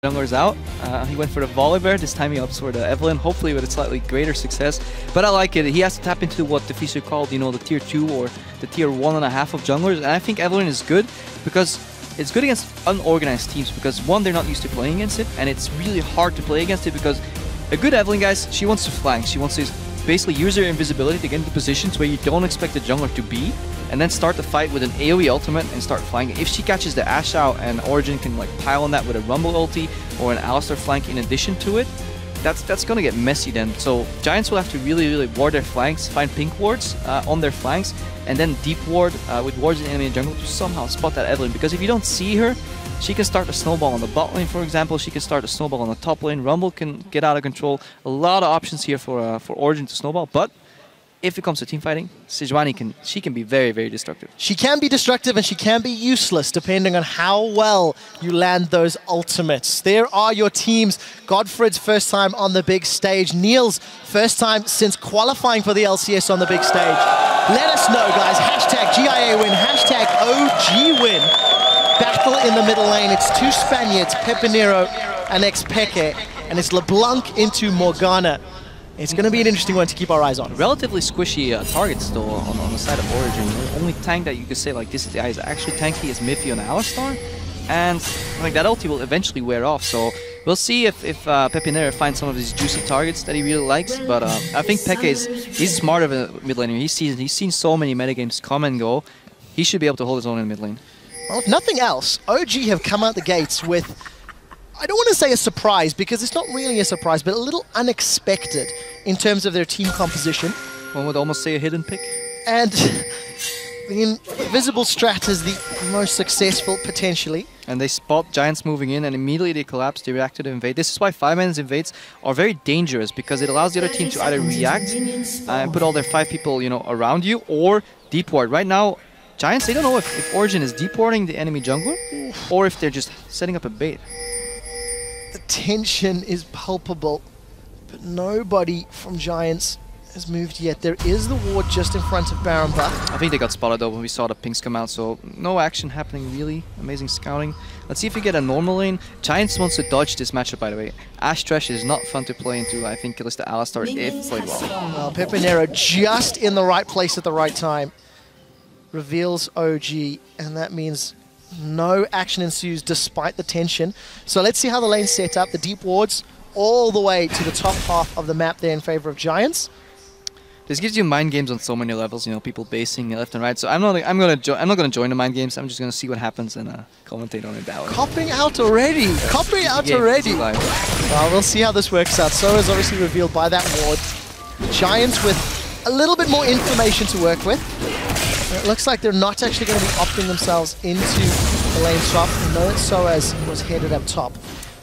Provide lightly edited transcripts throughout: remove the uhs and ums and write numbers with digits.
junglers out. He went for the Volibear, this time he opts for the Evelynn, hopefully with a slightly greater success. But I like it. He has to tap into what the Fisher called, you know, the tier 2 or the tier 1.5 of junglers. And I think Evelynn is good because it's good against unorganized teams because one, they're not used to playing against it, and it's really hard to play against it because a good Evelynn, guys, she wants to flank. She wants to basically use her invisibility to get into positions where you don't expect the jungler to be, and then start the fight with an AoE ultimate and start flanking. If she catches the Ashe out and Origin can like pile on that with a Rumble ulti or an Alistar flank in addition to it, that's gonna get messy then. So Giants will have to really ward their flanks, find pink wards on their flanks, and then deep ward with wards in the enemy jungle to somehow spot that Evelynn. Because if you don't see her, she can start a snowball on the bot lane, for example. She can start a snowball on the top lane. Rumble can get out of control. A lot of options here for Origin to snowball, but if it comes to team fighting, Sejuani can be very destructive. She can be destructive and she can be useless depending on how well you land those ultimates. There are your teams. Godfred's first time on the big stage. Neil's first time since qualifying for the LCS on the big stage. Let us know, guys. Hashtag GIA win, hashtag OG win. Battle in the middle lane. It's two Spaniards, Pepinero and ex-Peke, and it's LeBlanc into Morgana. It's going to be an interesting one to keep our eyes on. Relatively squishy targets still on the side of Origin. The only tank that you could say like this guy is actually tanky is Miffy on Alistar, and like that ulti will eventually wear off. So we'll see if Pepinero finds some of these juicy targets that he really likes. But I think Peke he's smart of a mid laner. He's seen so many metagames come and go. He should be able to hold his own in mid lane. Well, if nothing else, OG have come out the gates with, I don't want to say a surprise because it's not really a surprise, but a little unexpected in terms of their team composition. One would almost say a hidden pick. And the invisible strat is the most successful, potentially. And they spot Giants moving in and immediately they collapse, they react to the invade. This is why 5-man's invades are very dangerous because it allows the other team to either react and put all their 5 people, you know, around you, or deep ward. Right now, Giants, they don't know if Origin is deep warding the enemy jungler or if they're just setting up a bait. The tension is palpable, but nobody from Giants has moved yet. There is the ward just in front of Baron Buck. I think they got spotted though when we saw the pinks come out, so no action happening really. Amazing scouting. Let's see if we get a normal lane. Giants wants to dodge this matchup, by the way. Ashe Thresh is not fun to play into. I think Kalista Alistar if played well. Well, Pepinero just in the right place at the right time. Reveals OG, and that means no action ensues despite the tension. So let's see how the lane's set up. The deep wards all the way to the top half of the map there in favor of Giants. This gives you mind games on so many levels, you know, people basing left and right. So I'm not gonna join the mind games. I'm just gonna see what happens and commentate on it that way. Copping out already. Copping out already. Well, we'll see how this works out. So is obviously revealed by that ward. Giants with a little bit more information to work with. It looks like they're not actually going to be opting themselves into the lane swap. No, Soaz was headed up top.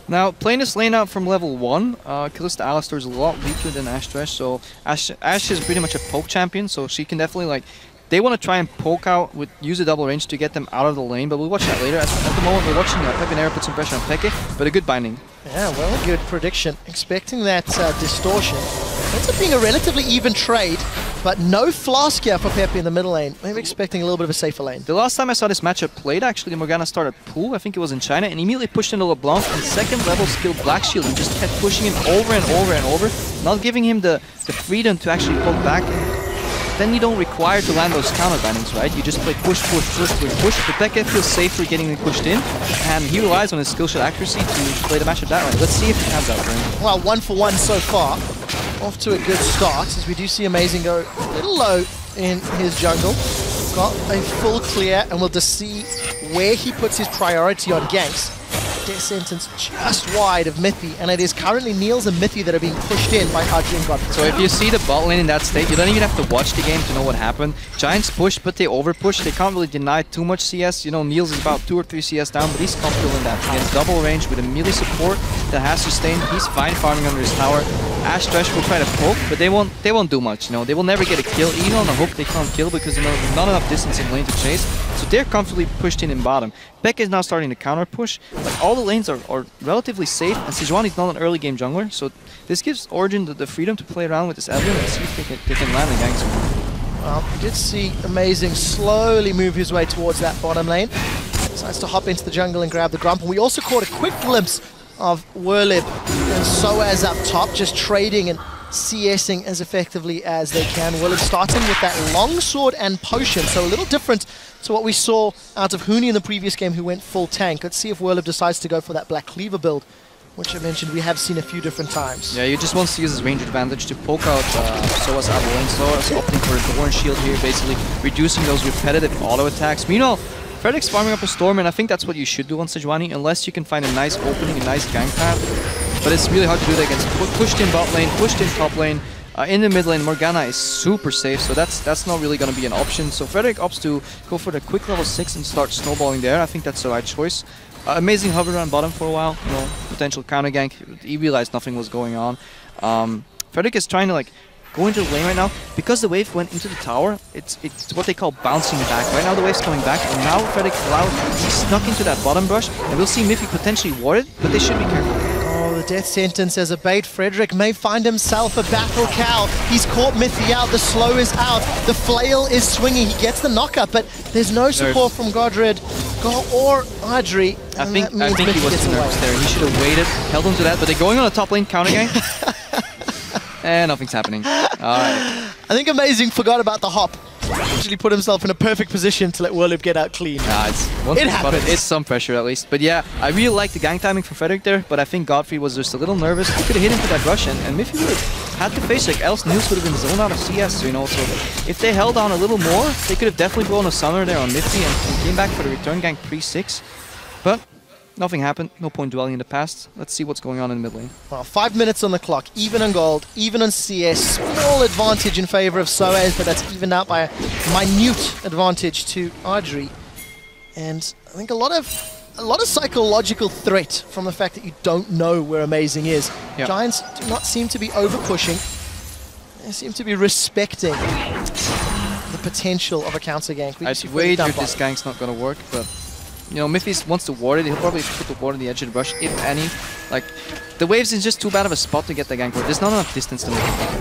Now, playing this lane out from level 1, Kalista Alistar is a lot weaker than Ashe Thresh, so Ashe is pretty much a poke champion, so she can definitely, like, they want to try and poke out, use a double range to get them out of the lane, but we'll watch that later. At the moment, we're watching Pepinero put some pressure on Peke, but a good binding. Yeah, well, good prediction. Expecting that distortion. Ends up being a relatively even trade, but no flask here for Pepe in the middle lane. Maybe expecting a little bit of a safer lane. The last time I saw this matchup played, actually, Morgana started pool, I think it was in China, and immediately pushed into LeBlanc, and second level skill Black Shield, and just kept pushing him over and over and over, not giving him the freedom to actually poke back. Then you don't require to land those counter bindings, right? You just play push. The Peke feels safer getting pushed in, and he relies on his skill shot accuracy to play the matchup that way. Let's see if he has that for him. Well, 1 for 1 so far. Off to a good start, as we do see Amazing go a little low in his jungle. Got a full clear, and we'll just see where he puts his priority on ganks. Death sentence just wide of Miffy, and it is currently Niels and Miffy that are being pushed in by RG and Godfred. So if you see the bot lane in that state, you don't even have to watch the game to know what happened. Giants push, but they over push. They can't really deny too much CS. You know, Niels is about 2 or 3 CS down, but he's comfortable in that. He has double range with a melee support that has sustain. He's fine farming under his tower. Ashe Thresh will try to poke, but they won't do much. You know, they will never get a kill. Even on a hook, they can't kill because, you know, there's not enough distance in lane to chase. So they're comfortably pushed in bottom. Peke is now starting to counter push, but all the lanes are relatively safe, and Sejuani is not an early game jungler, so this gives Origin the freedom to play around with this Evelynn and see if they can land the ganks. Well, we did see Amazing slowly move his way towards that bottom lane. Decides to hop into the jungle and grab the Grump, and we also caught a quick glimpse of Werlib and Soaz up top, just trading and CSing as effectively as they can. Werlib starting with that longsword and potion, so a little different to what we saw out of Huni in the previous game, who went full tank. Let's see if Werlib decides to go for that Black Cleaver build, which I mentioned we have seen a few different times. Yeah, he just wants to use his range advantage to poke out Soaz out of lane. Soaz opting for a Thorn Shield here, basically reducing those repetitive auto attacks. Meanwhile, Fredric's farming up a Storm, and I think that's what you should do on Sejuani, unless you can find a nice opening, a nice gank path. But it's really hard to do that against pushed in bot lane, pushed in top lane. In the mid lane, Morgana is super safe, so that's not really going to be an option. So Frederic opts to go for the quick level 6 and start snowballing there. I think that's the right choice. Amazing hover around bottom for a while, you know, potential counter gank. He realized nothing was going on. Frederic is trying to like go into the lane right now. Because the wave went into the tower, it's what they call bouncing back. Right now the wave's coming back, and now Frederic he snuck into that bottom brush, and we'll see Miffy potentially ward it, but they should be careful. Oh, the death sentence as a bait. Frederic may find himself a battle cow. He's caught Miffy out, the slow is out, the flail is swinging, he gets the knockup, but there's no support from Godred or Adri. I think he was too nervous there. He should have waited, held on to that, but they're going on a top lane counter gank. And nothing's happening. Alright. I think Amazing forgot about the hop. Actually put himself in a perfect position to let Werlib get out clean. Nah, it happens. It's some pressure at least. But yeah, I really like the gank timing from Frederic there, but I think Godfrey was just a little nervous. He could have hit him for that rush, and Miffy would have had to face it, else Niels would have been zoned out of CS, you know. So if they held on a little more, they could have definitely blown a summoner there on Miffy and came back for the return gank pre-6. But nothing happened. No point dwelling in the past. Let's see what's going on in the mid lane. Well, 5 minutes on the clock. Even on gold, even on CS. Small advantage in favor of Soaz, but that's evened out by a minute advantage to Adri. And I think a lot of psychological threat from the fact that you don't know where Amazing is. Yep. Giants do not seem to be over-pushing. They seem to be respecting the potential of a counter gank. I'd wager this gank's not going to work, but you know, Miffy wants to ward it. He'll probably put the ward on the edge of the brush, if any. Like, the waves is just too bad of a spot to get the gank ward. There's not enough distance to make it make it.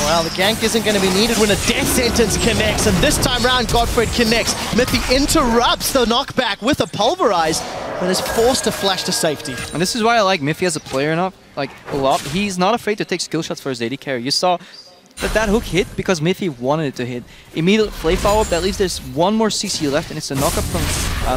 Well, the gank isn't going to be needed when a death sentence connects, and this time round, Godfred connects. Miffy interrupts the knockback with a pulverize, but is forced to flash to safety. And this is why I like Miffy as a player a lot. He's not afraid to take skill shots for his AD carry. You saw that hook hit because Miffy wanted it to hit. Immediate play follow-up, that leaves there's one more CC left, and it's a knockup from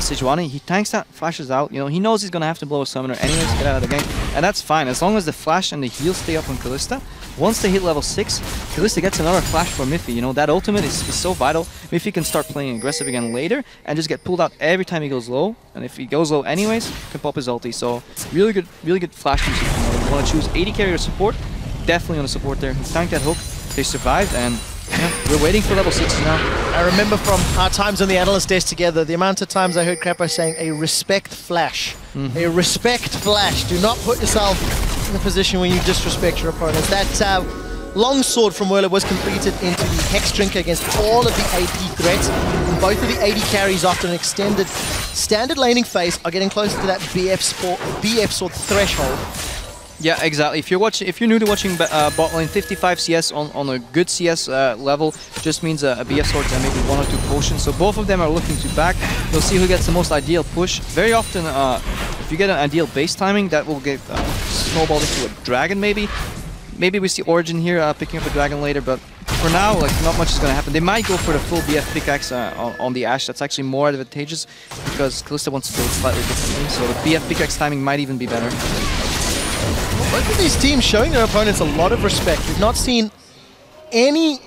Sejuani. He tanks that, flashes out. You know, he knows he's going to have to blow a summoner anyways to get out of the game, and that's fine. As long as the flash and the heal stay up on Kalista, once they hit level 6, Kalista gets another flash for Miffy. You know, that ultimate is so vital. Miffy can start playing aggressive again later and just get pulled out every time he goes low, and if he goes low anyways, can pop his ulti. So really good flash usage. You know, you want to choose AD carry or support, definitely on the support there. He tanked that hook. They survived, and yeah, we're waiting for level 6 now. I remember from our times on the analyst desk together, the amount of times I heard Crappo saying a respect flash. A respect flash. Do not put yourself in a position where you disrespect your opponents. That longsword from Werlib was completed into the Hex Drinker against all of the AP threats. And both of the AD carries after an extended standard laning phase are getting closer to that BF sword threshold. Yeah, exactly. If you're new to watching bot lane, 55 CS on a good CS level just means a BF sword and maybe 1 or 2 potions. So both of them are looking to back. We'll see who gets the most ideal push. Very often, if you get an ideal base timing, that will get snowballed into a dragon maybe. Maybe we see Origin here picking up a dragon later, but for now, like, not much is going to happen. They might go for the full BF pickaxe on the Ashe. That's actually more advantageous because Kalista wants to build slightly differently. So the BF pickaxe timing might even be better. Both of these teams showing their opponents a lot of respect. We've not seen any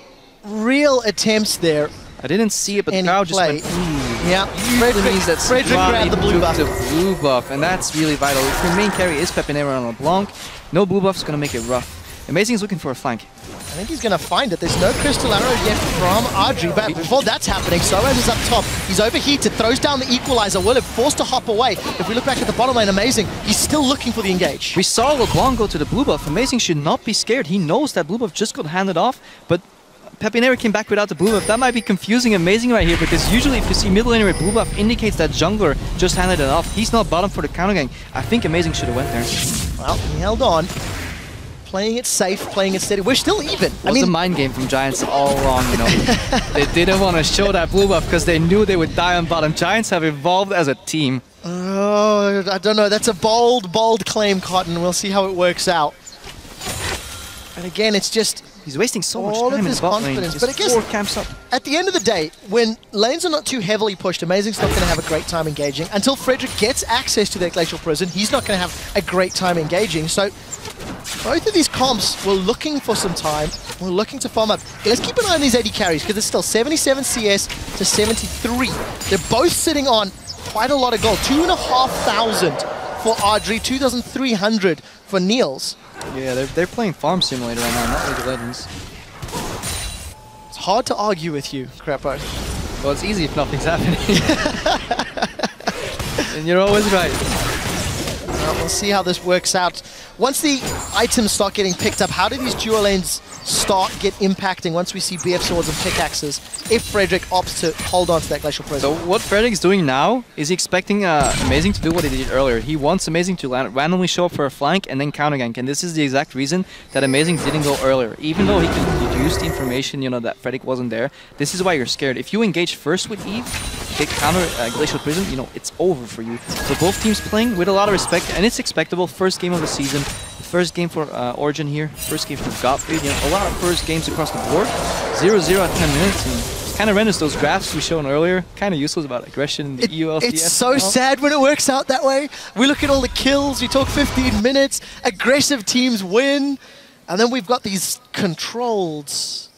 real attempts there. I didn't see it, but the crowd just went, ooh. Yeah, Frederic grabbed the blue buff. The blue buff, and that's really vital. If your main carry is Pepinero on LeBlanc, no blue buff is going to make it rough. Amazing is looking for a flank. I think he's going to find it. There's no Crystal Arrow yet from Adri, but before that's happening, Soaz is up top. He's overheated, throws down the Equalizer. Werlib forced to hop away. If we look back at the bottom lane, Amazing, he's still looking for the engage. We saw LeBlanc go to the blue buff. Amazing should not be scared. He knows that blue buff just got handed off, but Pepinero came back without the blue buff. That might be confusing Amazing right here, because usually if you see middle laner with blue buff, indicates that jungler just handed it off. He's not bottom for the counter gang. I think Amazing should have went there. Well, he held on. Playing it safe, playing it steady. We're still even. It was a mind game from Giants all along, you know. They didn't want to show that blue buff because they knew they would die on bottom. Giants have evolved as a team. Oh, I don't know. That's a bold, bold claim, Cotton. We'll see how it works out. And again, it's just... He's wasting so much all time of in his the bot lane. confidence. Just But I guess 4 camps up. at the end of the day, when lanes are not too heavily pushed, Amazing's not going to have a great time engaging. Until Frederick gets access to that Glacial Prison, he's not going to have a great time engaging. So both of these comps were looking for some time. We're looking to farm up. Let's keep an eye on these 80 carries because it's still 77 CS to 73. They're both sitting on quite a lot of gold. 2,500 for Audrey, 2,300 for Niels. Yeah, they're playing Farm Simulator right now, not League of Legends. It's hard to argue with you, Crapo. Well, it's easy if nothing's happening. And you're always right. Well, we'll see how this works out. Once the items start getting picked up, how do these dual lanes get impacting once we see BF swords and pickaxes if Frederick opts to hold on to that Glacial Prison? So what Frederick's doing now is expecting Amazing to do what he did earlier. He wants Amazing to randomly show up for a flank and then counter gank, and this is the exact reason that Amazing didn't go earlier. Even though he could deduce the information, you know, that Frederick wasn't there, this is why you're scared. If you engage first with Eve, get counter Glacial Prison, you know, it's over for you. So both teams playing with a lot of respect, and it's expectable. First game of the season. First game for Origin here, first game for Gottfried, you know, a lot of first games across the board. 0-0 at 10 minutes, and kind of renders those graphs we showed earlier, kind of useless about aggression in the EU LCS. It's so sad when it works out that way. We look at all the kills, we talk 15 minutes, aggressive teams win, and then we've got these controlled,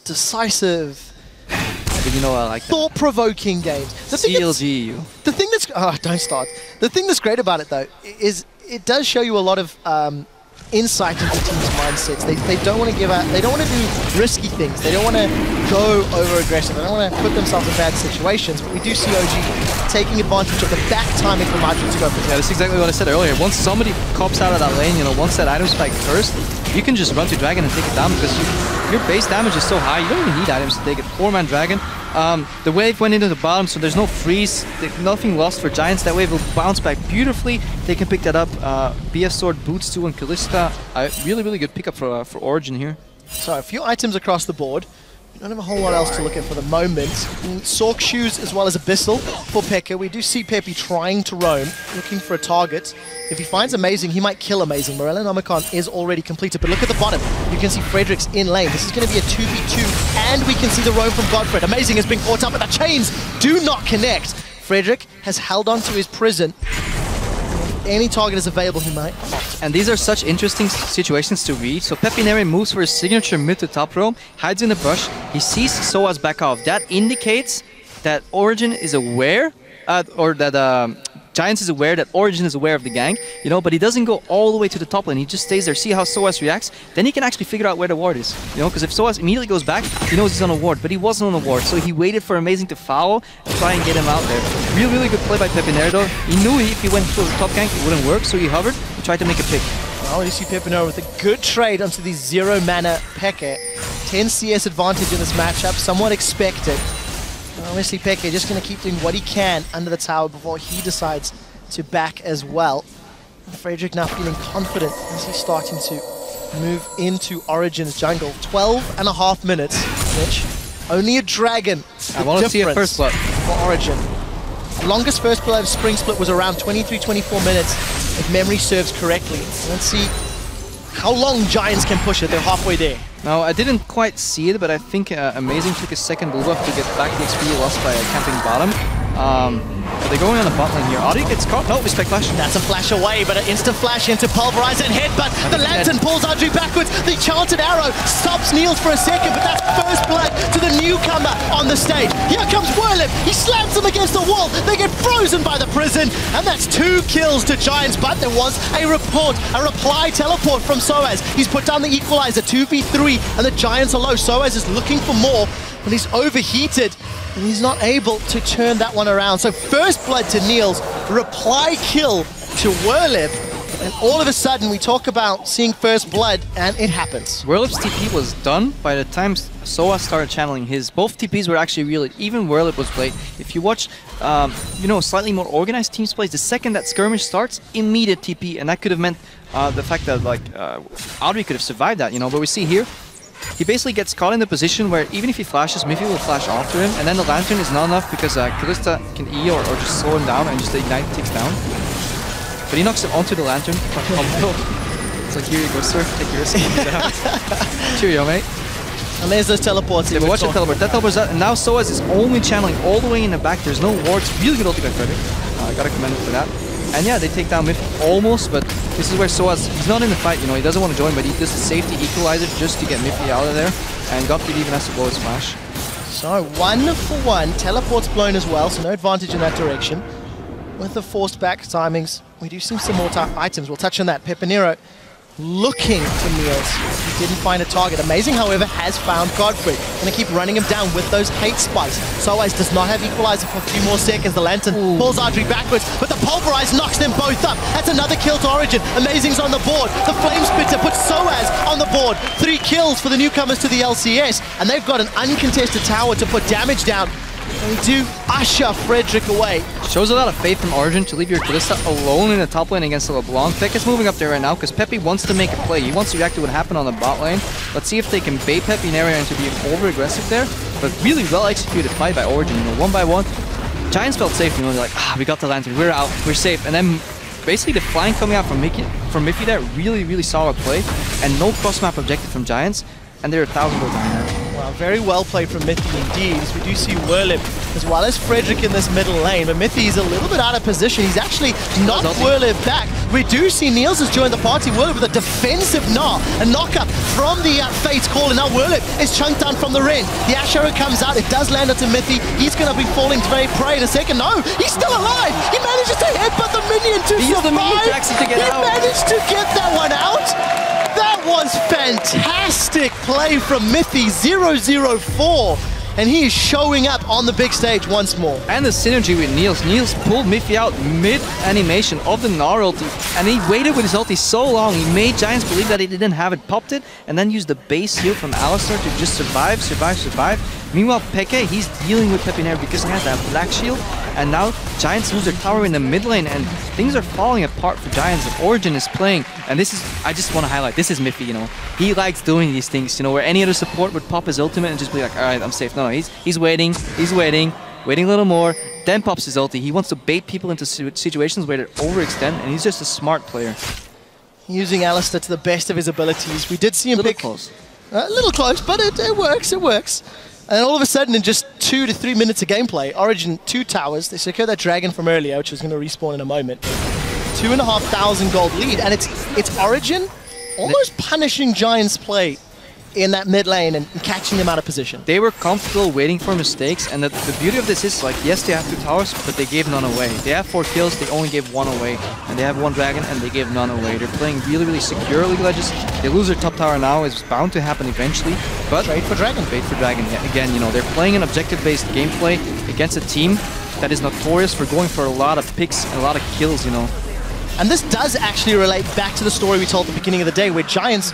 decisive, but you know, I like thought-provoking games. CLG. The thing that's... Oh, don't start. The thing that's great about it, though, is it does show you a lot of insight into teams' mindsets. They don't want to give out, they don't want to do risky things. They don't want to go over-aggressive. They don't want to put themselves in bad situations. But we do see OG taking advantage of the back timing from Madrid to go for. Yeah, that's exactly what I said earlier. Once somebody cops out of that lane, you know, once that item spike first, you can just run to Dragon and take it down because your base damage is so high, you don't even need items to take it. 4-man Dragon. The wave went into the bottom, so there's no freeze, nothing lost for Giants. That wave will bounce back beautifully. They can pick that up. BF Sword, Boots 2, and Kalista. Really, really good pickup for Origin here. So a few items across the board. We don't have a whole lot else to look at for the moment. Sork Shoes as well as Abyssal for Pekka. We do see Pepe trying to roam, looking for a target. If he finds Amazing, he might kill Amazing. Morello Nomicon is already completed, but look at the bottom. You can see Frederick's in lane. This is going to be a 2v2, and we can see the roam from Godfred. Amazing is being caught up, but the chains do not connect. Frederick has held on to his prison. If any target is available, he might opt. And these are such interesting situations to read. So Pepineri moves for his signature mid to top roam, hides in the bush. He sees Soaz back off. That indicates that Origin is aware, or that Giants is aware that Origin is aware of the gank, you know, but he doesn't go all the way to the top lane. He just stays there, see how Soaz reacts. Then he can actually figure out where the ward is, you know, because if Soaz immediately goes back, he knows he's on a ward, but he wasn't on a ward, so he waited for Amazing to foul and try and get him out there. Really, really good play by Pepinero though. He knew if he went to the top gank, it wouldn't work, so he hovered and tried to make a pick. Well, you see Pepinero with a good trade onto the 0-mana Pekka. 10 CS advantage in this matchup, somewhat expected. Obviously, Pekka just going to keep doing what he can under the tower before he decides to back as well. Frederick now feeling confident as he's starting to move into Origin's jungle. 12.5 minutes, Mitch. Only a dragon. I want to see a first blood for Origin. The longest first blood of Spring Split was around 23-24 minutes, if memory serves correctly. Let's see how long Giants can push it. They're halfway there. No, I didn't quite see it, but I think Amazing took a second blue buff to get back the XP lost by camping bottom. They're going on the bot lane here. Audi gets caught. No, respect flash. That's a flash away, but an instant flash into Pulverize and headbutt. The Lantern pulls Audrey backwards. The Enchanted Arrow stops Niels for a second, but that's first blood to the newcomer on the stage. Here comes Whirlip. He slams them against the wall. They get frozen by the prison, and that's 2 kills to Giants, but there was a reply teleport from Soaz. He's put down the equalizer, 2v3, and the Giants are low. Soaz is looking for more, but he's overheated, and he's not able to turn that one around. So first blood to Niels, reply kill to Whirlip, and all of a sudden we talk about seeing first blood, and it happens. Whirlip's TP was done by the time Soaz started channeling his. Both TPs were actually really, even Whirlip was played. If you watch, you know, slightly more organized teams plays, the second that skirmish starts, immediate TP, and that could have meant the fact that, like, Audrey could have survived that, you know, but we see here, he basically gets caught in the position where even if he flashes, Miffy will flash after him, and then the Lantern is not enough because Kalista can E or just slow him down and just the Ignite takes down. but he knocks it onto the Lantern. It's like, here you go, sir. Take your risk. Cheerio, mate. And there's those teleports. Yeah, but watch the teleport. That teleport's out, and now Soaz is only channeling all the way in the back. There's no wards. Really good ulti by Frederick. I gotta commend him for that. And yeah, they take down mid almost, but this is where Soaz, he's not in the fight, you know, he doesn't want to join, but he does the safety equalizer just to get Miffy out of there. And Gottfried even has to blow his flash. So 1-for-1, teleport's blown as well, so no advantage in that direction. With the forced back timings, we do see some more items. We'll touch on that. Pepinero looking for Niels. He didn't find a target. Amazing, however, has found Godfrey. Gonna keep running him down with those hate spikes. Soaz does not have equalizer for a few more seconds. The Lantern pulls Audrey backwards, but the Pulverize knocks them both up. That's another kill to Origin. Amazing's on the board. The Flame Spitter puts Soaz on the board. 3 kills for the newcomers to the LCS, and they've got an uncontested tower to put damage down. They do usher Frederick away. Shows a lot of faith from Origin to leave your Kalista alone in the top lane against the LeBlanc. Peck is moving up there right now because Pepe wants to make a play. He wants to react to what happened on the bot lane. Let's see if they can bait Pepe in area into being over-aggressive there. But really well-executed fight by Origin, you know, 1 by 1. Giants felt safe, you know, they're like, we got the Lantern, we're out, we're safe. And then basically the flank coming out from Miffy there, really solid play. And no cross-map objective from Giants. And they're 1,000 gold down. Wow, very well played from Miffy indeed, as we do see Whirlip as well as Frederick in this middle lane, but Miffy is a little bit out of position. He's actually knocked Whirlip back. We do see Niels has joined the party. Whirlip with a defensive a knock-up from the Fate's Call, and now Whirlip is chunked down from the Rend. The Ash Arrow comes out, it does land onto Miffy. He's going to be falling to very prey in a second. No, he's still alive! He manages to headbutt the minion to survive! He managed to get that one out! That was fantastic play from Miffy, 0-0-4, and he is showing up on the big stage once more. And the synergy with Niels. Niels pulled Miffy out mid-animation of the Gnar ulti, and he waited with his ulti so long, he made Giants believe that he didn't have it, popped it, and then used the base heal from Alistar to just survive. Meanwhile, Peke, he's dealing with Pepinero because he has that black shield, and now Giants lose their tower in the mid lane, and things are falling apart for Giants. Origin is playing, and this is, I just want to highlight, this is Miffy, you know. He likes doing these things, you know, where any other support would pop his ultimate and just be like, alright, I'm safe. No, he's waiting a little more, then pops his ulti. He wants to bait people into situations where they overextend, and he's just a smart player. Using Alistar to the best of his abilities. We did see him pick... A little close, but it works. And all of a sudden, in just 2 to 3 minutes of gameplay, Origin 2 towers. They secure that dragon from earlier, which is going to respawn in a moment. 2,500 gold lead, and it's Origin almost punishing Giants' play in that mid lane and catching them out of position. They were comfortable waiting for mistakes, and the beauty of this is, like, yes, they have 2 towers, but they gave none away. They have 4 kills, they only gave 1 away, and they have 1 dragon, and they gave none away. They're playing really secure League of Legends. They lose their top tower now, it's bound to happen eventually, but trade for dragon. Yeah, again, you know, they're playing an objective-based gameplay against a team that is notorious for going for a lot of picks and a lot of kills, you know. And this does actually relate back to the story we told at the beginning of the day, where Giants,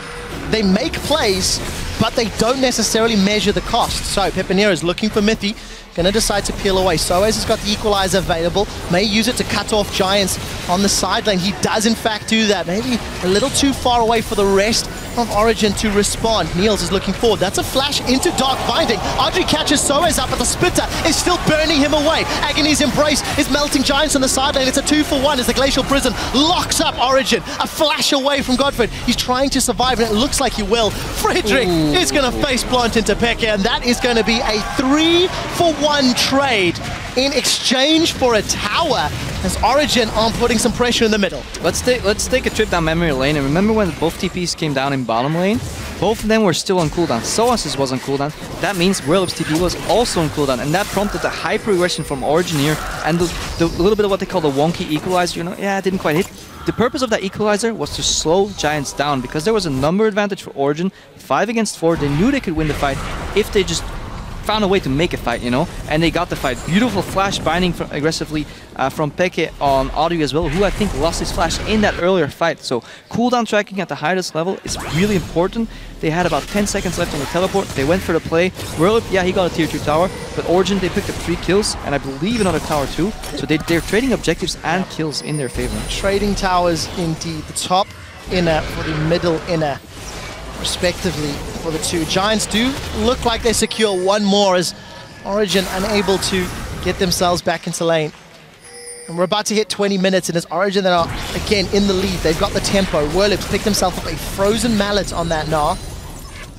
they make plays, but they don't necessarily measure the cost. So Pepinero is looking for Miffy, gonna decide to peel away. Soaz has got the equalizer available, may use it to cut off Giants on the side lane. He does in fact do that, maybe a little too far away for the rest of Origin to respond. Niels is looking forward. That's a flash into Dark Binding. Audrey catches Soaz up, but the Spitter is still burning him away. Agony's Embrace is melting Giants on the side lane. It's a 2-for-1 as the Glacial Prison locks up Origin. A flash away from Godfrey. He's trying to survive, and it looks like he will. Frederick is going to face plant into Pekka, and that is going to be a 3-for-1 trade in exchange for a tower, as Origin are putting some pressure in the middle. Let's take a trip down memory lane, and remember when both TPs came down in bottom lane? Both of them were still on cooldown. Soaz's was on cooldown. That means Whirlip's TP was also on cooldown, and that prompted the hyper aggression from Origin here, and the little bit of what they call the wonky equalizer, you know, yeah, it didn't quite hit. The purpose of that equalizer was to slow Giants down, because there was a number advantage for Origin, 5 against 4. They knew they could win the fight if they just found a way to make a fight, you know, and they got the fight. Beautiful flash binding aggressively from Peke on Audrey as well, who I think lost his flash in that earlier fight. So cooldown tracking at the highest level is really important. They had about 10 seconds left on the teleport. They went for the play. Whirlip, yeah, he got a tier 2 tower, but Origin, they picked up 3 kills, and I believe another tower too. So they're trading objectives and kills in their favor. Trading towers indeed. The top inner for the middle inner, respectively, for the 2. Giants do look like they secure 1 more, as Origin unable to get themselves back into lane. And we're about to hit 20 minutes, and it's Origin that are, again, in the lead. They've got the tempo. Whirlib's picked himself up a frozen mallet on that Gnar.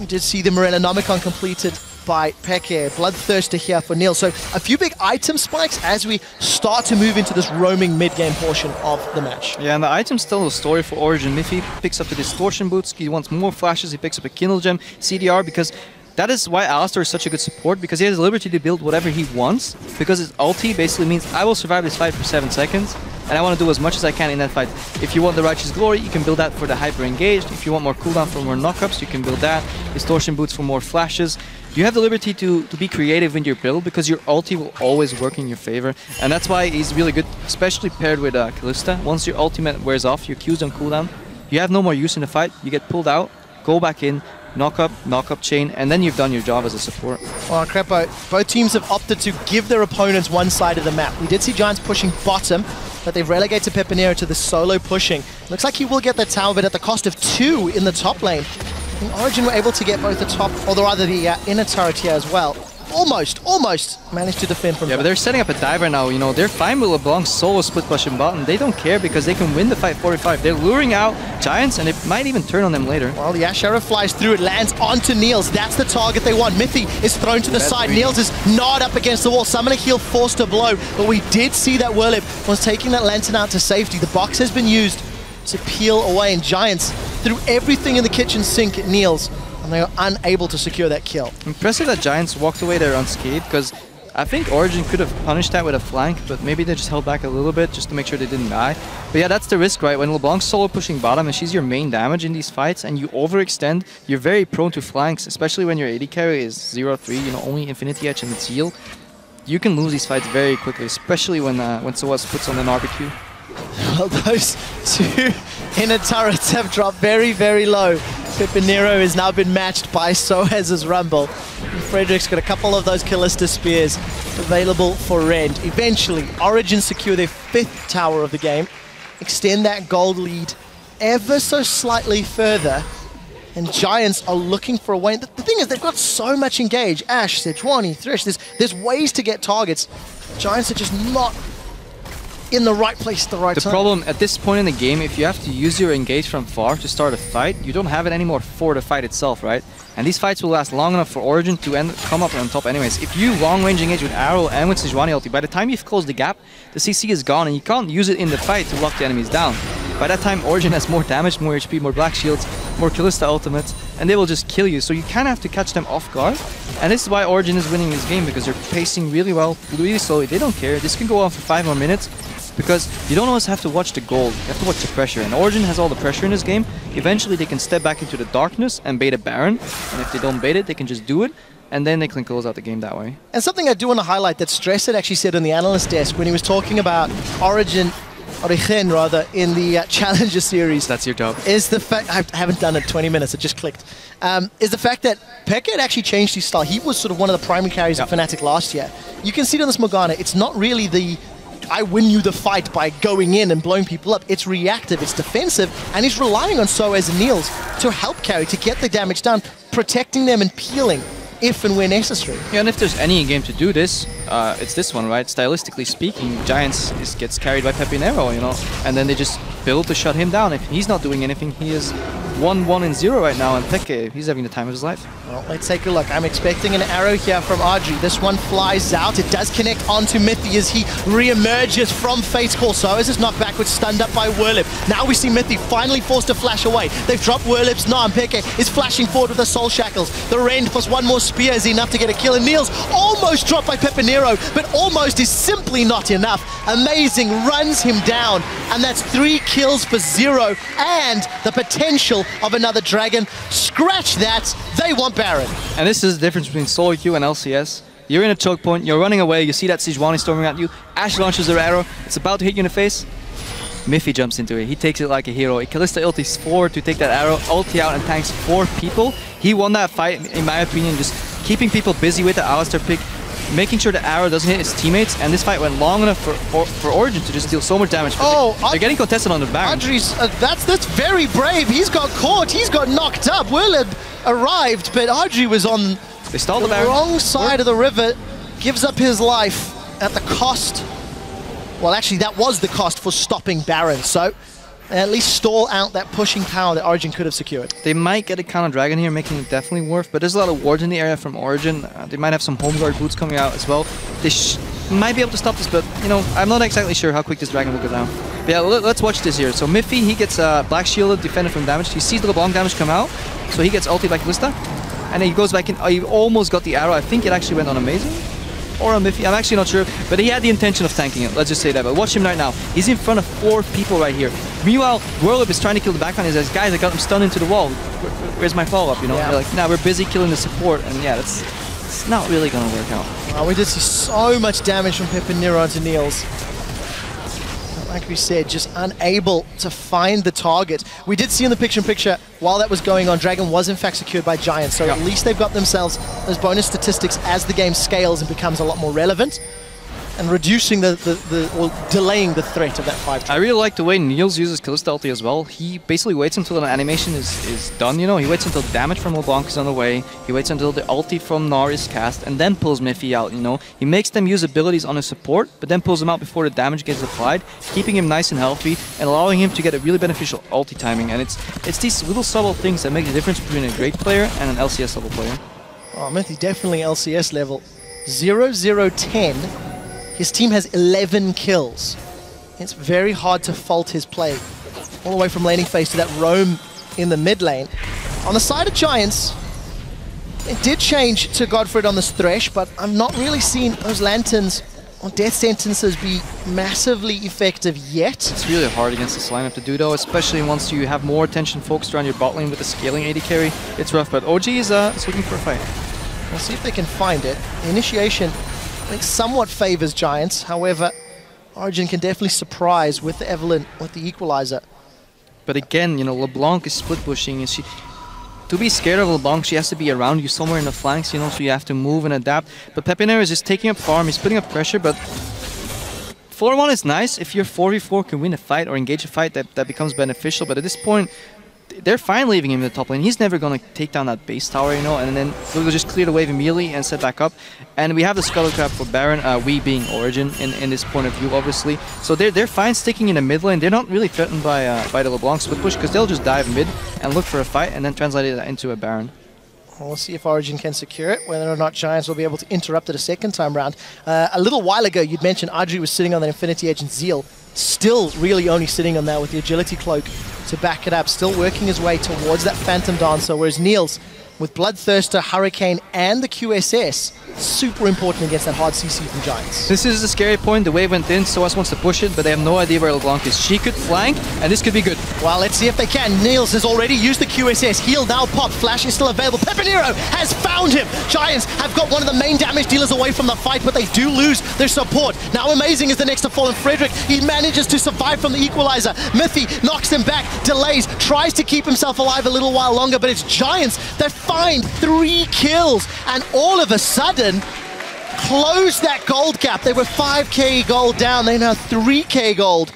We did see the Morellonomicon completed by Peke. Bloodthirster here for Neil. So a few big item spikes as we start to move into this roaming mid-game portion of the match. Yeah, and the items tell the story for Origin. mFire picks up the Distortion Boots, he wants more flashes, he picks up a Kindle Gem, CDR, because that is why Alistar is such a good support, because he has the liberty to build whatever he wants, because his ulti basically means I will survive this fight for 7 seconds, and I want to do as much as I can in that fight. If you want the Righteous Glory, you can build that for the hyper engaged. If you want more cooldown for more knockups, you can build that. Distortion Boots for more flashes. You have the liberty to be creative in your build, because your ulti will always work in your favor, and that's why he's really good, especially paired with Kalista. Once your ultimate wears off, your Q's on cooldown, you have no more use in the fight, you get pulled out, go back in, knock up chain, and then you've done your job as a support. Well, Crepo, both teams have opted to give their opponents one side of the map. We did see Giants pushing bottom, but they've relegated Pepinero to the solo pushing. Looks like he will get the tower, but at the cost of 2 in the top lane. And Origin were able to get both the top, or rather the inner turret here as well. Almost managed to defend from Yeah, but they're setting up a diver now, you know, they're fine with LeBlanc's solo split pushing bottom. They don't care because they can win the fight 45. They're luring out Giants, and it might even turn on them later. Well, the Ash Arrow flies through, it lands onto Niels. That's the target they want. mFire is thrown to the side. Niels is gnawed up against the wall. Summoner Heal forced to blow, but we did see that Whirlib was taking that lantern out to safety. The box has been used to peel away, and Giants threw everything in the kitchen sink at Niels, and they are unable to secure that kill. Impressive that Giants walked away there unscathed, because I think Origin could have punished that with a flank, but maybe they just held back a little bit just to make sure they didn't die. But yeah, that's the risk, right? When LeBlanc's solo pushing bottom and she's your main damage in these fights and you overextend, you're very prone to flanks, especially when your AD carry is 0-3, you know, only Infinity Edge and its heal. You can lose these fights very quickly, especially when Soaz puts on an RBQ. Well, those 2 inner turrets have dropped very, very low. Pepinero has now been matched by Soaz's Rumble. And Frederick's got a couple of those Kalista Spears available for rend. Eventually, Origin secure their 5th tower of the game, extend that gold lead ever so slightly further, and Giants are looking for a way. The thing is, they've got so much engage. Ashe, Sejuani, Thresh, there's ways to get targets. Giants are just not in the right place at the right time. The problem at this point in the game, if you have to use your engage from far to start a fight, you don't have it anymore for the fight itself, right? And these fights will last long enough for Origin to come up on top anyways. If you long range engage with Arrow and with Sejuani ulti, by the time you've closed the gap, the CC is gone and you can't use it in the fight to lock the enemies down. By that time, Origin has more damage, more HP, more black shields, more Kalista ultimates, and they will just kill you. So you kind of have to catch them off guard. And this is why Origin is winning this game, because they're pacing really well, really slowly. They don't care. This can go on for 5 more minutes, because you don't always have to watch the gold. You have to watch the pressure. And Origin has all the pressure in this game. Eventually, they can step back into the darkness and bait a Baron. And if they don't bait it, they can just do it. And then they can close out the game that way. And something I do want to highlight that Stress had actually said on the analyst desk when he was talking about Origin rather, in the Challenger series. That's your job. Is the fact, I haven't done it 20 minutes, it just clicked. Is the fact that Peke had actually changed his style. He was sort of one of the primary carries of Fnatic last year. You can see it on this Morgana, it's not really the I win you the fight by going in and blowing people up. It's reactive, it's defensive, and he's relying on Soaz and Niels to help carry, to get the damage done, protecting them and peeling if and where necessary. Yeah, and if there's any game to do this, it's this one, right? Stylistically speaking, Giants gets carried by Pepinero, you know, and then they just build to shut him down. If he's not doing anything, he is 1-1-0 right now, and Peke, he's having the time of his life. Well, let's take a look. I'm expecting an arrow here from Audrey. This one flies out. It does connect onto mFire as he re-emerges from Fate's Call. Soaz is knocked backwards, stunned up by Whirlib. Now we see mFire finally forced to flash away. They've dropped Whirlib's Gnar, and Peke is flashing forward with the Soul Shackles. The Rend plus one more spear is enough to get a kill, and Niels almost dropped by Pepinero, but almost is simply not enough. Amazing runs him down, and that's 3 kills for 0, and the potential of another dragon. Scratch that, they want Baron. And this is the difference between solo queue and LCS. You're in a choke point, you're running away, you see that Sejuani storming at you, Ashe launches her arrow, it's about to hit you in the face. mFire jumps into it, he takes it like a hero. Kalista ultis forward to take that arrow, ulti out and tanks 4 people. He won that fight, in my opinion, just keeping people busy with the Alistar pick, making sure the arrow doesn't hit his teammates, and this fight went long enough for Origin to just deal so much damage. They're getting contested on the Baron. Audrey's, that's very brave. He's got caught, he's got knocked up. Whirlib arrived, but Audrey was on the Baron. wrong side of the river, gives up his life at the cost Well, actually, that was the cost for stopping Baron, so at least stall out that pushing power that Origin could have secured. They might get a counter dragon here, making it definitely worth, but there's a lot of wards in the area from Origin. They might have some home guard boots coming out as well. They might be able to stop this, but you know, I'm not exactly sure how quick this dragon will go down. But yeah, let's watch this here. So mFire, he gets black shielded, defended from damage. He sees the LeBlanc damage come out, so he gets ulti by Kalista, and then he goes back in. He almost got the arrow. I think it actually went on Amazing. Or a mFire, I'm actually not sure, but he had the intention of tanking it, let's just say that. But watch him right now, he's in front of 4 people right here. Meanwhile, Whirlwhip is trying to kill the backline. He says, guys, I got him stunned into the wall. Where's my follow-up, you know? Yeah. They're like, nah, we're busy killing the support, and yeah, it's not really gonna work out. We did see so much damage from Pepinero onto Niels. Like we said, just unable to find the target. We did see in the picture-in-picture, while that was going on, Dragon was in fact secured by Giants, so at least they've got themselves those bonus statistics as the game scales and becomes a lot more relevant, and reducing or delaying the threat of that 5-2. I really like the way Niels uses Kalista ulti as well. He basically waits until an animation is done, you know? He waits until damage from LeBlanc is on the way, he waits until the ulti from Gnar is cast, and then pulls mFire out, you know? He makes them use abilities on his support, but then pulls them out before the damage gets applied, keeping him nice and healthy, and allowing him to get a really beneficial ulti timing. And it's these little subtle things that make the difference between a great player and an LCS level player. Oh, mFire definitely LCS level. 0-0-10. His team has 11 kills. It's very hard to fault his play. All the way from laning phase to that roam in the mid lane. On the side of Giants, it did change to Godfred on this Thresh, but I'm not really seeing those lanterns or death sentences be massively effective yet. It's really hard against this lineup to do though, especially once you have more attention focused around your bot lane with the scaling AD carry. It's rough, but OG is looking for a fight. We'll see if they can find it. The initiation, I think, somewhat favors Giants. However, Origin can definitely surprise with the Evelyn, with the equalizer. But again, you know, LeBlanc is split pushing. And to be scared of LeBlanc, she has to be around you somewhere in the flanks, you know, so you have to move and adapt. But Pepinero is just taking up farm, he's putting up pressure, but 4-1 is nice. If your 4v4 can win a fight or engage a fight, that becomes beneficial. But at this point, they're fine leaving him in the top lane. He's never going to take down that base tower, you know, and then we'll just clear the wave immediately and set back up. And we have the Scuttle Trap for Baron, we being Origin in this point of view, obviously. So they're fine sticking in the mid lane. They're not really threatened by the LeBlanc split push, because they'll just dive mid and look for a fight and then translate it into a Baron. We'll see if Origin can secure it, whether or not Giants will be able to interrupt it a second time round. A little while ago, you'd mentioned Adri was sitting on that Infinity Edge and Zeal. Still really only sitting on that with the Agility Cloak to back it up. Still working his way towards that Phantom Dancer, whereas Niels, with Bloodthirster, Hurricane, and the QSS, super important against that hard CC from Giants. This is a scary point. The wave went in, SOAS wants to push it, but they have no idea where LeBlanc is. She could flank, and this could be good. Well, let's see if they can. Niels has already used the QSS. Heal now pop. Flash is still available. Pepinero has found him. Giants have got one of the main damage dealers away from the fight, but they do lose their support. Now Amazing is the next to fall, and Frederick, he manages to survive from the equalizer. mFire knocks him back, delays, tries to keep himself alive a little while longer, but it's Giants that find 3 kills, and all of a sudden close that gold gap. They were 5k gold down, they're now 3k gold,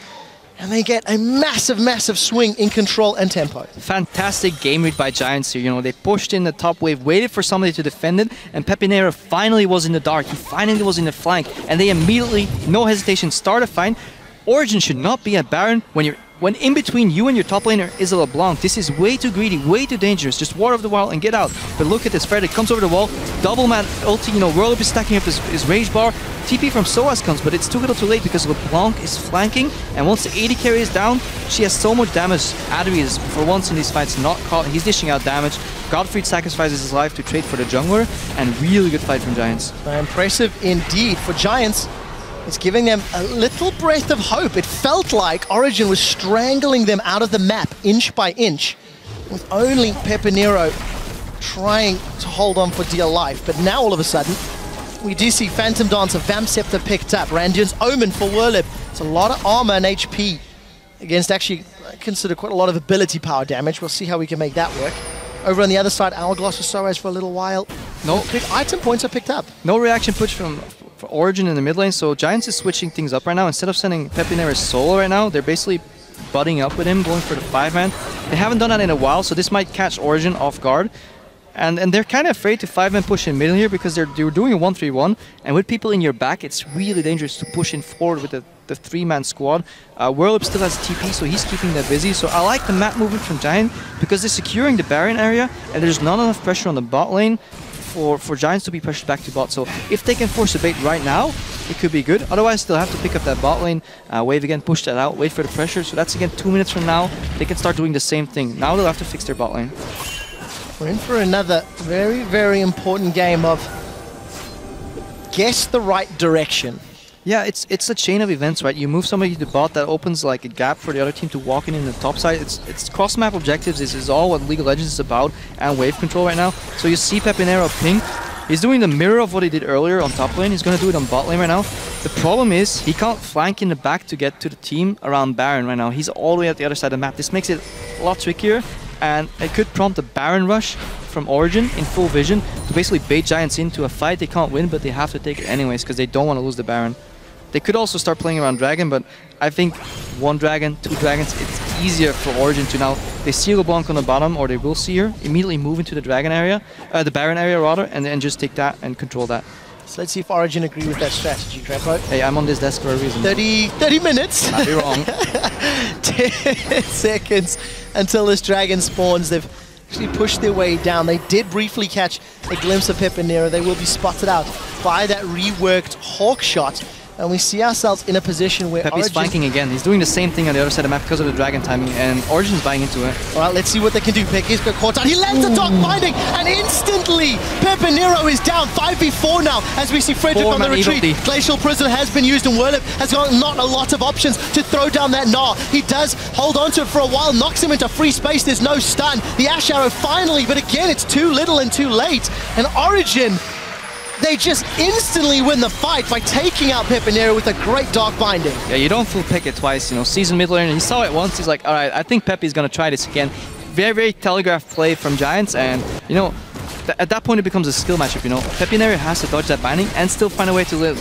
and they get a massive, massive swing in control and tempo. Fantastic game read by Giants here. You know, they pushed in the top wave, waited for somebody to defend it, and Pepinero finally was in the dark. He finally was in the flank, and they immediately, no hesitation, start a fight. Origin should not be at Baron when in between you and your top laner is a LeBlanc. This is way too greedy, way too dangerous. Just War of the Wild and get out. But look at this, Frederick comes over the wall, double man ulti, you know, Whirlwhip is stacking up his rage bar. TP from SOAS comes, but it's too little too late because LeBlanc is flanking, and once the AD carry is down, she has so much damage. Adri is, for once in these fights, not caught. He's dishing out damage. Godfried sacrifices his life to trade for the jungler, and really good fight from Giants. Impressive indeed for Giants. It's giving them a little breath of hope. It felt like Origin was strangling them out of the map inch by inch, with only Pepinero trying to hold on for dear life. But now all of a sudden, we do see Phantom Dancer, Vamp Scepter picked up, Randian's Omen for Whirlwhip. It's a lot of armor and HP against actually, I consider, quite a lot of ability power damage. We'll see how we can make that work. Over on the other side, Hourglass with SOAS for a little while. No big item points are picked up. No reaction push from Origin in the mid lane, so Giants is switching things up right now. Instead of sending Pepinero solo right now, they're basically butting up with him, going for the 5-man. They haven't done that in a while, so this might catch Origin off guard. And they're kind of afraid to 5-man push in middle here because they're doing a 1-3-1, and with people in your back, it's really dangerous to push in forward with the the 3-man squad. Whirlip still has TP, so he's keeping them busy. So I like the map movement from Giant because they're securing the Baron area, and there's not enough pressure on the bot lane for Giants to be pressured back to bot. So if they can force a bait right now, it could be good. Otherwise, they'll have to pick up that bot lane, wave again, push that out, wait for the pressure. So that's again 2 minutes from now. They can start doing the same thing. Now they'll have to fix their bot lane. We're in for another very, very important game of guess the right direction. Yeah, it's a chain of events, right? You move somebody to bot, that opens like a gap for the other team to walk in the top side. It's cross-map objectives. This is all what League of Legends is about, and wave control right now. So you see Pepinero ping. He's doing the mirror of what he did earlier on top lane. He's going to do it on bot lane right now. The problem is he can't flank in the back to get to the team around Baron right now. He's all the way at the other side of the map. This makes it a lot trickier, and it could prompt a Baron rush from Origin in full vision to basically bait Giants into a fight they can't win, but they have to take it anyways because they don't want to lose the Baron. They could also start playing around Dragon, but I think 1 Dragon, 2 Dragons, it's easier for Origin to now. They see LeBlanc on the bottom, or they will see her, immediately move into the Dragon area, the Baron area rather, and then just take that and control that. So let's see if Origin agree with that strategy, Trepo. Hey, I'm on this desk for a reason. 30 minutes. Might be wrong. 10 seconds until this Dragon spawns. They've actually pushed their way down. They did briefly catch a glimpse of Pepinero. They will be spotted out by that reworked Hawk shot. And we see ourselves in a position where Pepe's flanking again. He's doing the same thing on the other side of the map because of the Dragon timing, and Origin's buying into it. All right, let's see what they can do. Pepe's got caught out. He lands a dog binding, and instantly Pepinero is down 5v4 now as we see Frederick on the retreat. Glacial Prison has been used, and Whirlip has got not a lot of options to throw down that Gnar. He does hold on to it for a while, knocks him into free space. There's no stun. The Ash Arrow finally, but again, it's too little and too late. And Origin, they just instantly win the fight by taking out Pepinero with a great Dark Binding. Yeah, you don't fool Pick it twice, you know, seasoned mid laner. He saw it once, he's like, all right, I think Pepe's going to try this again. Very, very telegraphed play from Giants, and, you know, at that point it becomes a skill matchup, you know. Pepinero has to dodge that binding and still find a way to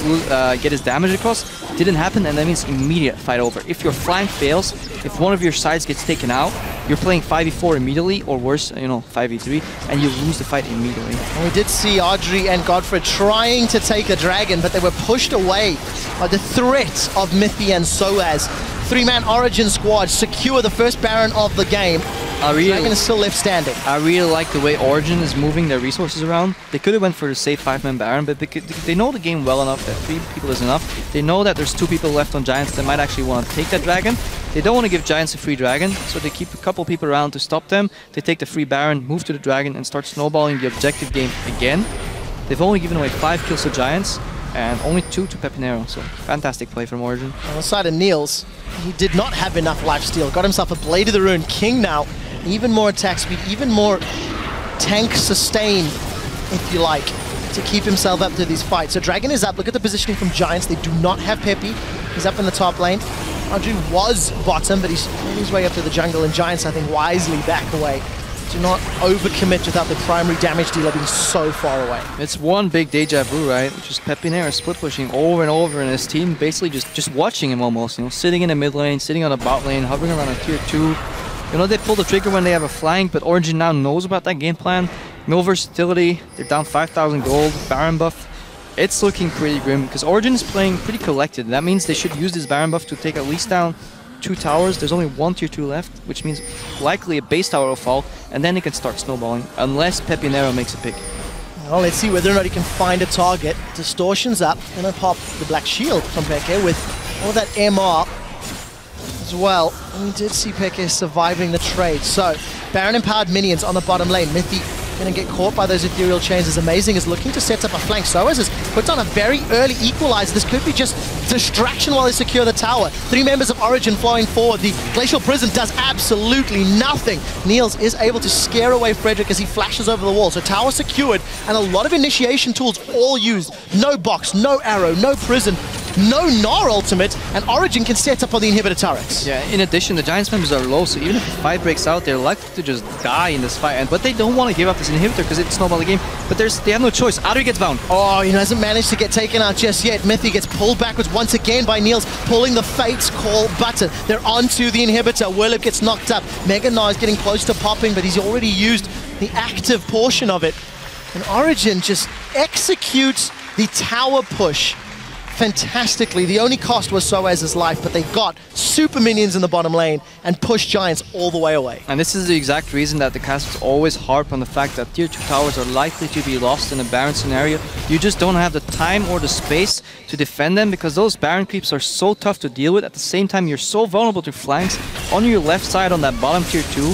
get his damage across. Didn't happen, and that means immediate fight over. If your flank fails, if one of your sides gets taken out, you're playing 5v4 immediately, or worse, you know, 5v3, and you lose the fight immediately. And we did see Audrey and Godfrey trying to take a Dragon, but they were pushed away by the threat of Mithy and Soaz. 3-man Origin squad secure the first Baron of the game. Dragon is still left standing. I really like the way Origin is moving their resources around. They could have went for the safe 5-man Baron, but they know the game well enough that 3 people is enough. They know that there's 2 people left on Giants that might actually want to take that Dragon. They don't want to give Giants a free Dragon, so they keep a couple people around to stop them. They take the free Baron, move to the Dragon, and start snowballing the objective game again. They've only given away 5 kills to Giants, and only 2 to Pepinero, so fantastic play from Origin. On the side of Niels, he did not have enough lifesteal. Got himself a Blade of the Rune, King now. Even more attack speed, even more tank sustain, if you like, to keep himself up to these fights. So Dragon is up. Look at the positioning from Giants. They do not have Peppy. He's up in the top lane. Audrey was bottom, but he's made his way up to the jungle, and Giants, I think, wisely back away. Do not overcommit without the primary damage dealer being so far away. It's one big deja vu, right? Just Pepinero split pushing over and over, and his team basically just watching him almost, you know, sitting in the mid lane, sitting on the bot lane, hovering around a tier 2. You know, they pull the trigger when they have a flank, but Origin now knows about that game plan. No versatility, they're down 5,000 gold, Baron buff. It's looking pretty grim, because Origin is playing pretty collected. That means they should use this Baron buff to take at least down 2 towers. There's only 1 tier 2 left, which means likely a base tower will fall, and then they can start snowballing, unless Pepinero makes a pick. Well, let's see whether or not he can find a target. Distortion's up, and then pop the Black Shield from Peke with all that MR as well. And we did see Peke surviving the trade. So, Baron empowered minions on the bottom lane. Mithy going to get caught by those ethereal chains. Is Amazing is looking to set up a flank. Soaz has put on a very early equalizer. This could be just distraction while they secure the tower. 3 members of Origin flowing forward. The Glacial Prison does absolutely nothing. Niels is able to scare away Frederick as he flashes over the wall. So tower secured, and a lot of initiation tools all used. No box, no arrow, no prison, no Gnar ultimate, and Origin can set up on the inhibitor turrets. Yeah, in addition, the Giants members are low, so even if a fight breaks out, they're likely to just die in this fight. But they don't want to give up this inhibitor because it's snowball the game. But they have no choice. Audrey gets bound. Oh, he hasn't managed to get taken out just yet. Mithy gets pulled backwards once again by Niels, pulling the Fate's Call button. They're onto the inhibitor. Whirlip gets knocked up. Mega Gnar is getting close to popping, but he's already used the active portion of it. And Origin just executes the tower push fantastically. The only cost was Soaz's life, but they got super minions in the bottom lane and pushed Giants all the way away. And this is the exact reason that the casters always harp on the fact that tier 2 towers are likely to be lost in a Baron scenario. You just don't have the time or the space to defend them because those Baron creeps are so tough to deal with. At the same time, you're so vulnerable to flanks. On your left side on that bottom tier 2,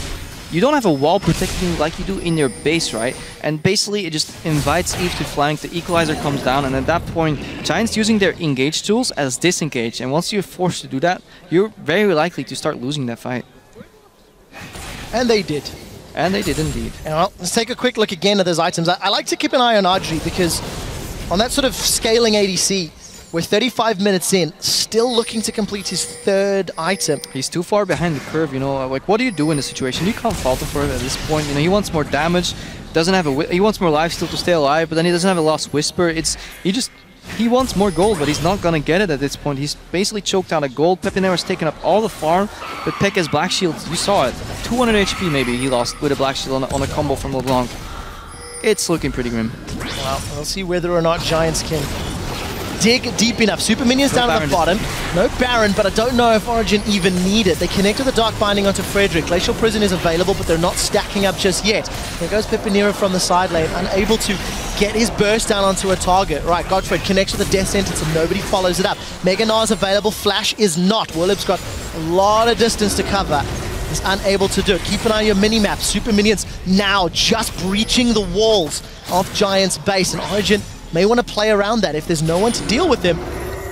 you don't have a wall protecting you like you do in your base, right? And basically it just invites Eve to flank, the equalizer comes down, and at that point, Giants using their engage tools as disengage. And once you're forced to do that, you're very likely to start losing that fight. And they did. And they did indeed. Well, let's take a quick look again at those items. I like to keep an eye on Audrey because on that sort of scaling ADC, we're 35 minutes in, still looking to complete his third item. He's too far behind the curve, you know. Like, what do you do in this situation? You can't fault him for it at this point. You know, he wants more damage, doesn't have he wants more life still to stay alive, but then he doesn't have a Lost Whisper. He wants more gold, but he's not gonna get it at this point. He's basically choked out of gold. Pepinera's taken up all the farm, but Peck has Black Shields. You saw it. 200 HP maybe he lost with a Black Shield on a combo from LeBlanc. It's looking pretty grim. Well, we'll see whether or not Giants can dig deep enough. Super minions down at the bottom. No Baron, but I don't know if Origin even need it. They connect with the Dark Binding onto Frederick. Glacial Prison is available, but they're not stacking up just yet. There goes Pepinera from the side lane, unable to get his burst down onto a target. Right, Godfred connects with the Death Sentence and nobody follows it up. Mega Gnar is available, Flash is not. Willib's got a lot of distance to cover. He's unable to do it. Keep an eye on your mini-map. Super minions now just breaching the walls of Giants' base, and Origin may want to play around that. If there's no one to deal with them,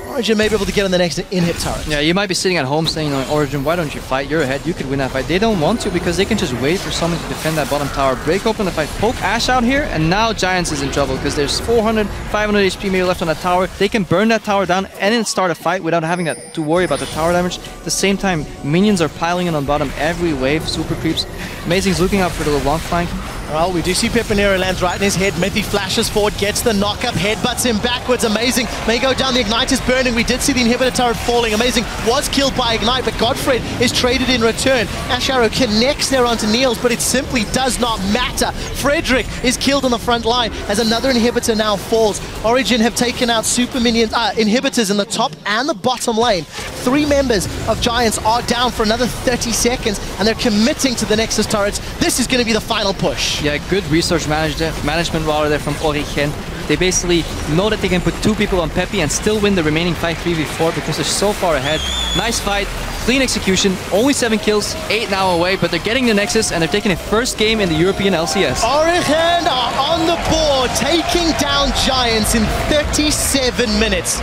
Origin may be able to get on the next inhib turret. Yeah, you might be sitting at home saying, Origin, why don't you fight? You're ahead, you could win that fight. They don't want to because they can just wait for someone to defend that bottom tower, break open the fight, poke Ashe out here, and now Giants is in trouble because there's 400, 500 HP maybe left on that tower. They can burn that tower down and then start a fight without having to worry about the tower damage. At the same time, minions are piling in on bottom every wave, super creeps. Amazing's looking out for the LeBlanc flank. Well, we do see Pepinera lands right in his head. Mithy flashes forward, gets the knock-up, headbutts him backwards. Amazing may go down. The Ignite is burning. We did see the inhibitor turret falling. Amazing was killed by Ignite, but Godfred is traded in return. Ashe Arrow connects there onto Niels, but it simply does not matter. Frederick is killed on the front line as another inhibitor now falls. Origin have taken out super minions, inhibitors in the top and the bottom lane. 3 members of Giants are down for another 30 seconds, and they're committing to the Nexus turrets. This is going to be the final push. Yeah, good resource management while there from Origin. They basically know that they can put 2 people on Peppy and still win the remaining fight 3v4 because they're so far ahead. Nice fight, clean execution, only 7 kills, 8 now away, but they're getting the Nexus and they're taking a first game in the European LCS. Origin are on the board, taking down Giants in 37 minutes.